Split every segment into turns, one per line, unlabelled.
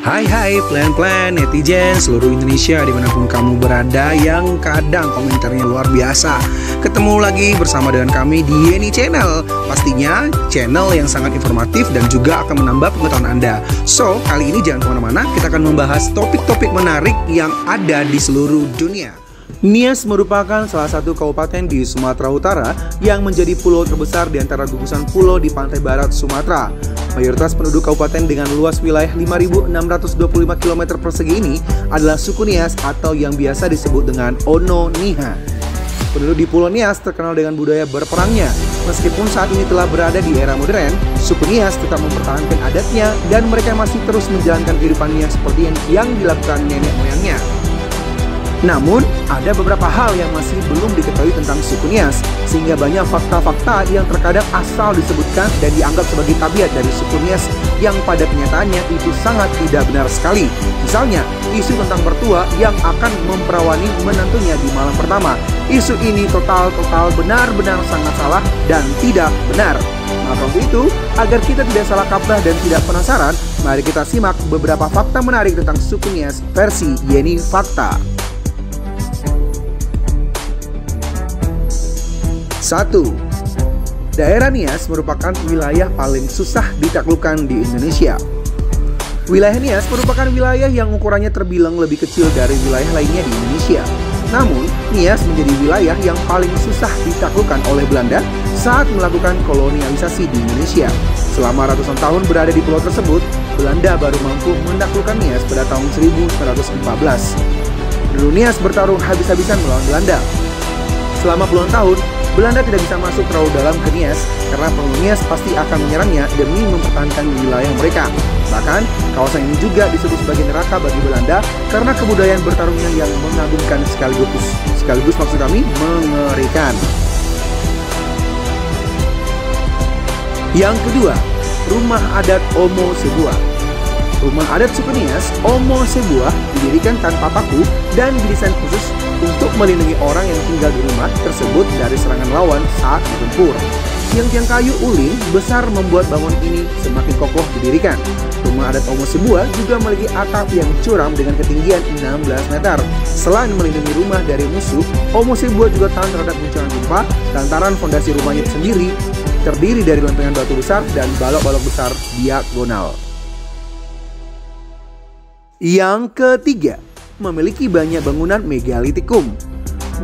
Hai plan-plan netizen seluruh Indonesia dimanapun kamu berada yang kadang komentarnya luar biasa. Ketemu lagi bersama dengan kami di Yeni Channel. Pastinya channel yang sangat informatif dan juga akan menambah pengetahuan Anda. So, kali ini jangan kemana-mana, kita akan membahas topik-topik menarik yang ada di seluruh dunia. Nias merupakan salah satu kabupaten di Sumatera Utara yang menjadi pulau terbesar di antara gugusan pulau di pantai barat Sumatera. Mayoritas penduduk kabupaten dengan luas wilayah 5.625 km persegi ini adalah suku Nias atau yang biasa disebut dengan Ono Niha. Penduduk di Pulau Nias terkenal dengan budaya berperangnya. Meskipun saat ini telah berada di era modern, suku Nias tetap mempertahankan adatnya dan mereka masih terus menjalankan kehidupannya seperti yang dilakukan nenek moyangnya. Namun, ada beberapa hal yang masih belum diketahui tentang suku Nias, sehingga banyak fakta-fakta yang terkadang asal disebutkan dan dianggap sebagai tabiat dari suku Nias yang pada kenyataannya itu sangat tidak benar sekali. Misalnya, isu tentang mertua yang akan memperawani menantunya di malam pertama. Isu ini total benar-benar sangat salah dan tidak benar. Maka untuk itu, agar kita tidak salah kaprah dan tidak penasaran, mari kita simak beberapa fakta menarik tentang suku Nias versi Yeni Fakta. 1. Daerah Nias merupakan wilayah paling susah ditaklukkan di Indonesia. Wilayah Nias merupakan wilayah yang ukurannya terbilang lebih kecil dari wilayah lainnya di Indonesia. Namun, Nias menjadi wilayah yang paling susah ditaklukkan oleh Belanda saat melakukan kolonialisasi di Indonesia. Selama ratusan tahun berada di pulau tersebut, Belanda baru mampu menaklukkan Nias pada tahun 1914. Penduduk Nias bertarung habis-habisan melawan Belanda. Selama puluhan tahun, Belanda tidak bisa masuk terlalu dalam ke Nias karena penduduk Nias pasti akan menyerangnya demi mempertahankan wilayah mereka. Bahkan, kawasan ini juga disebut sebagai neraka bagi Belanda karena kebudayaan bertarungnya yang mengagumkan sekaligus maksud kami mengerikan. Yang kedua, rumah adat Omo Sebuah. Rumah adat suku Nias, Omo Sebuah, didirikan tanpa paku dan didesain khusus untuk melindungi orang yang tinggal di rumah tersebut dari serangan lawan saat bertempur. Tiang-tiang kayu ulin besar membuat bangunan ini semakin kokoh didirikan. Rumah adat Omo Sebuah juga memiliki atap yang curam dengan ketinggian 16 meter. Selain melindungi rumah dari musuh, Omo Sebuah juga tahan terhadap guncangan gempa lantaran fondasi rumahnya sendiri terdiri dari lempengan batu besar dan balok-balok besar diagonal. Yang ketiga, memiliki banyak bangunan megalitikum.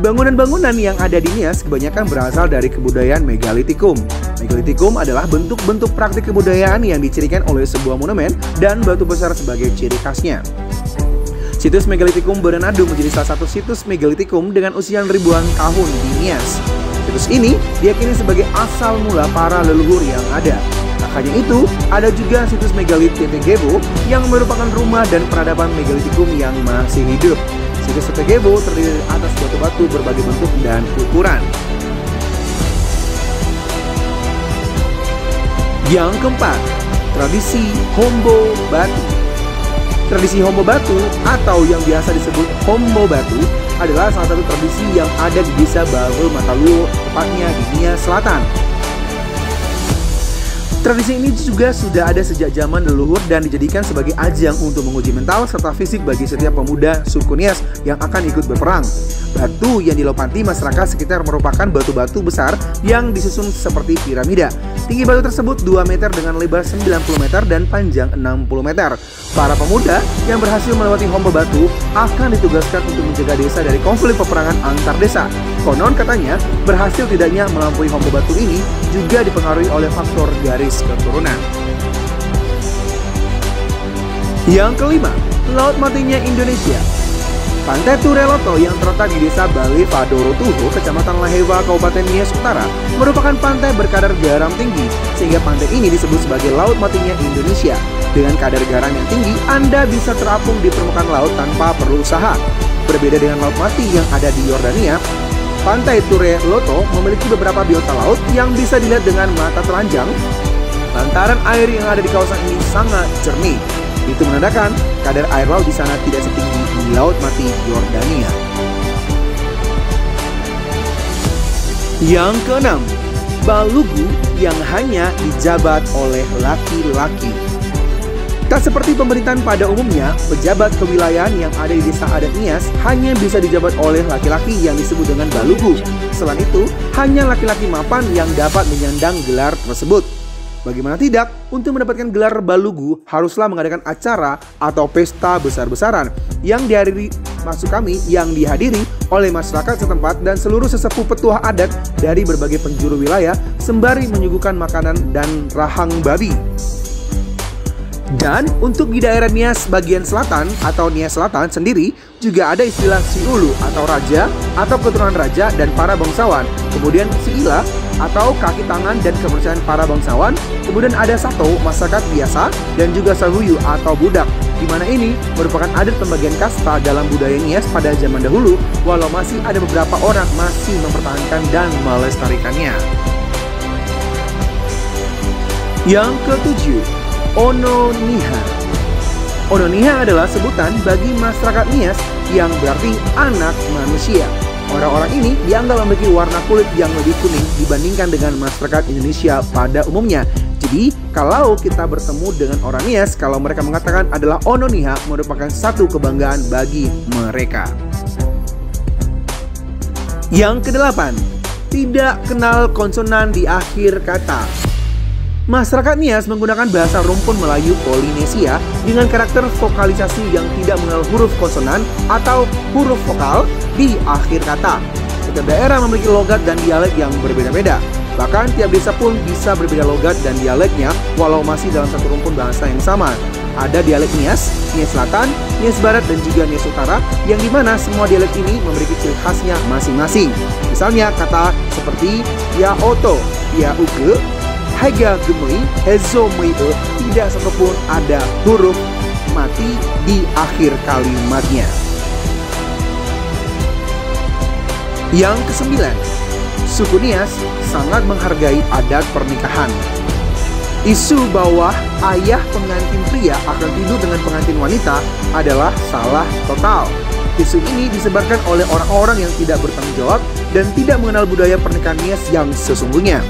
Bangunan-bangunan yang ada di Nias kebanyakan berasal dari kebudayaan megalitikum. Megalitikum adalah bentuk-bentuk praktik kebudayaan yang dicirikan oleh sebuah monumen dan batu besar sebagai ciri khasnya. Situs megalitikum Berenadu menjadi salah satu situs megalitikum dengan usia ribuan tahun di Nias. Situs ini diyakini sebagai asal mula para leluhur yang ada. Tak hanya itu, ada juga situs megalit Tetegebo yang merupakan rumah dan peradaban megalitikum yang masih hidup. Situs Tetegebo terdiri atas batu-batu berbagai bentuk dan ukuran. Yang keempat, tradisi Hombo Batu. Tradisi Hombo Batu atau yang biasa disebut Hombo Batu adalah salah satu tradisi yang ada di desa Baru Mataluo, tepatnya di Nias Selatan. Tradisi ini juga sudah ada sejak zaman leluhur dan dijadikan sebagai ajang untuk menguji mental serta fisik bagi setiap pemuda suku Nias yang akan ikut berperang. Batu yang dilompati masyarakat sekitar merupakan batu-batu besar yang disusun seperti piramida. Tinggi batu tersebut 2 meter dengan lebar 90 meter dan panjang 60 meter. Para pemuda yang berhasil melewati Hombo Batu akan ditugaskan untuk menjaga desa dari konflik peperangan antar desa. Konon katanya, berhasil tidaknya melampaui Hombo Batu ini juga dipengaruhi oleh faktor garis keturunan. Yang kelima, laut matinya Indonesia. Pantai Tureloto yang terletak di desa Bali Fadoro Tuho, Kecamatan Lahewa, Kabupaten Nias Utara, merupakan pantai berkadar garam tinggi, sehingga pantai ini disebut sebagai laut matinya Indonesia. Dengan kadar garam yang tinggi, Anda bisa terapung di permukaan laut tanpa perlu usaha. Berbeda dengan laut mati yang ada di Yordania, Pantai Tureloto memiliki beberapa biota laut yang bisa dilihat dengan mata telanjang lantaran air yang ada di kawasan ini sangat jernih. Itu menandakan kadar air laut di sana tidak setinggi di laut mati Yordania. Yang keenam, Balugu yang hanya dijabat oleh laki-laki. Tak seperti pemerintahan pada umumnya, pejabat kewilayahan yang ada di desa adat Nias hanya bisa dijabat oleh laki-laki yang disebut dengan balugu. Selain itu, hanya laki-laki mapan yang dapat menyandang gelar tersebut. Bagaimana tidak, untuk mendapatkan gelar balugu haruslah mengadakan acara atau pesta besar-besaran yang dihadiri oleh masyarakat setempat dan seluruh sesepuh petuah adat dari berbagai penjuru wilayah sembari menyuguhkan makanan dan rahang babi. Dan untuk di daerah Nias bagian selatan atau Nias Selatan sendiri juga ada istilah Siulu atau raja atau keturunan raja dan para bangsawan. Kemudian Siila atau kaki tangan dan kepercayaan para bangsawan. Kemudian ada Sato, masyarakat biasa, dan juga Sahuyu atau budak. Di mana ini merupakan adat pembagian kasta dalam budaya Nias pada zaman dahulu, walau masih ada beberapa orang masih mempertahankan dan melestarikannya. Yang ketujuh, Ononiha. Ononiha adalah sebutan bagi masyarakat Nias yang berarti anak manusia. Orang-orang ini dianggap memiliki warna kulit yang lebih kuning dibandingkan dengan masyarakat Indonesia pada umumnya. Jadi, kalau kita bertemu dengan orang Nias, kalau mereka mengatakan adalah Ononiha, merupakan satu kebanggaan bagi mereka. Yang kedelapan, tidak kenal konsonan di akhir kata. Masyarakat Nias menggunakan bahasa rumpun Melayu Polinesia dengan karakter vokalisasi yang tidak mengenal huruf konsonan atau huruf vokal di akhir kata. Setiap daerah memiliki logat dan dialek yang berbeda-beda. Bahkan tiap desa pun bisa berbeda logat dan dialeknya walau masih dalam satu rumpun bahasa yang sama. Ada dialek Nias, Nias Selatan, Nias Barat, dan juga Nias Utara yang dimana semua dialek ini memiliki ciri khasnya masing-masing. Misalnya kata seperti ya oto, ya uge, Haga gemui, hezo mui, tidak satupun ada huruf mati di akhir kalimatnya. Yang kesembilan, suku Nias sangat menghargai adat pernikahan. Isu bahwa ayah pengantin pria akan tidur dengan pengantin wanita adalah salah total. Isu ini disebarkan oleh orang-orang yang tidak bertanggung jawab dan tidak mengenal budaya pernikahan Nias yang sesungguhnya.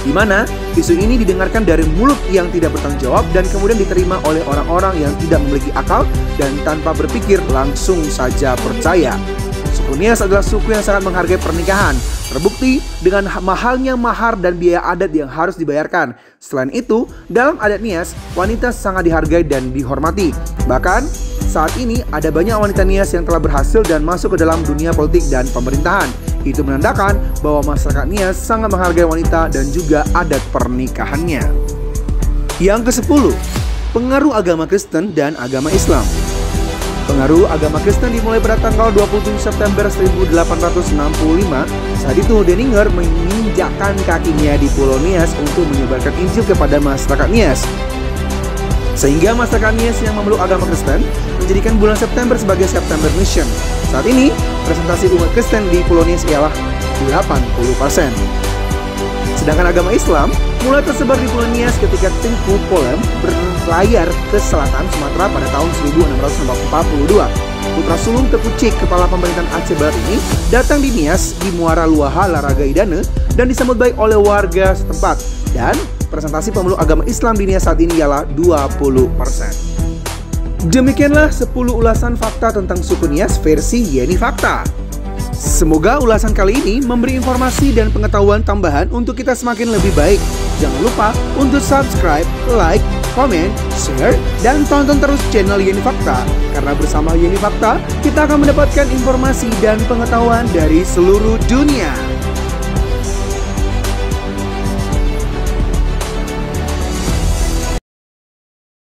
Di mana isu ini didengarkan dari mulut yang tidak bertanggung jawab dan kemudian diterima oleh orang-orang yang tidak memiliki akal dan tanpa berpikir langsung saja percaya. Suku Nias adalah suku yang sangat menghargai pernikahan, terbukti dengan mahalnya mahar dan biaya adat yang harus dibayarkan. Selain itu, dalam adat Nias, wanita sangat dihargai dan dihormati. Bahkan, saat ini ada banyak wanita Nias yang telah berhasil dan masuk ke dalam dunia politik dan pemerintahan. Itu menandakan bahwa masyarakat Nias sangat menghargai wanita dan juga adat pernikahannya. Yang ke-10, pengaruh agama Kristen dan agama Islam. Pengaruh agama Kristen dimulai pada tanggal 27 September 1865. Saat itu Denninger menginjakkan kakinya di Pulau Nias untuk menyebarkan Injil kepada masyarakat Nias. Sehingga masyarakat Nias yang memeluk agama Kristen menjadikan bulan September sebagai September Mission. Saat ini, presentasi umat Kristen di Pulau Nias ialah 80%. Sedangkan agama Islam mulai tersebar di Pulau Nias ketika Tengku Polem berlayar ke selatan Sumatera pada tahun 1642. Putra sulung Tengku Cik, kepala pemerintahan Aceh Barat ini, datang di Nias di Muara Luaha Laraga Idane dan disambut baik oleh warga setempat. Dan presentasi pemeluk agama Islam di Nias saat ini ialah 20%. Demikianlah 10 ulasan fakta tentang suku Nias versi Yeni Fakta. Semoga ulasan kali ini memberi informasi dan pengetahuan tambahan untuk kita semakin lebih baik. Jangan lupa untuk subscribe, like, komen, share, dan tonton terus channel Yeni Fakta. Karena bersama Yeni Fakta, kita akan mendapatkan informasi dan pengetahuan dari seluruh dunia.